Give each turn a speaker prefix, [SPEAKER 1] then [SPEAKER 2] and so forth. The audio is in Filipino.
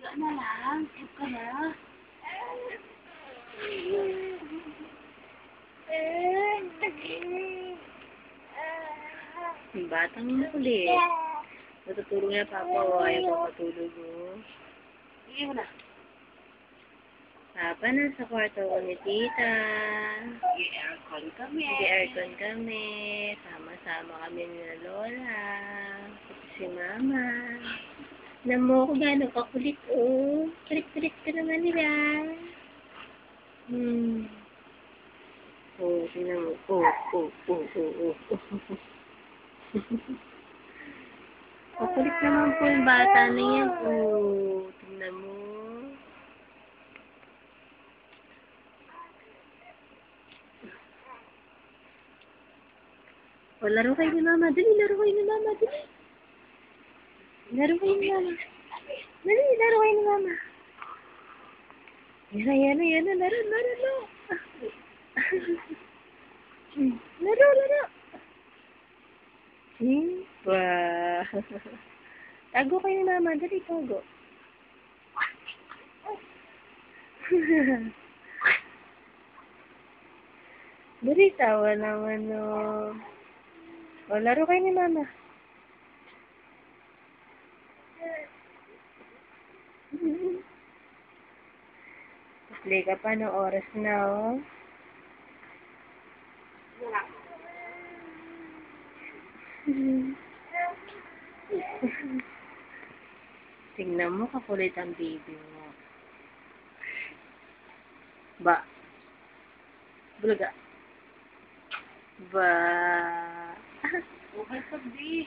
[SPEAKER 1] Higa na lang. Higa ka na.
[SPEAKER 2] Yung batang kulit. Natutulog na papa o ayaw ko matulog o.
[SPEAKER 1] Sige mo na.
[SPEAKER 2] Papa na sa kwarto ko ni tita.
[SPEAKER 1] Mag-aircon kami.
[SPEAKER 2] Mag-aircon kami. Sama-sama kami ni lola. Pati si mama. Alam mo ko gano'ng kakulit o. Kulit-kulit ka naman nila. Oh, tingnan mo. Oh. Kakulit naman po yung bata na yan. Oh, tingnan mo. O, laro kayo ni mama. Dali, laro kayo ni mama. Dali. Laro kayo ni mama. Dali, laro kayo ni mama. Yan. Laro. Laro. Wow. Tago kayo ni mama. Dali, tago. Dali, tawa naman o. O, laro kayo ni mama. Play ka pa ng oras na, oh. Tingnan mo, kakulit ang baby mo. Ba. Bulaga. Ba.
[SPEAKER 1] Okay, sabi.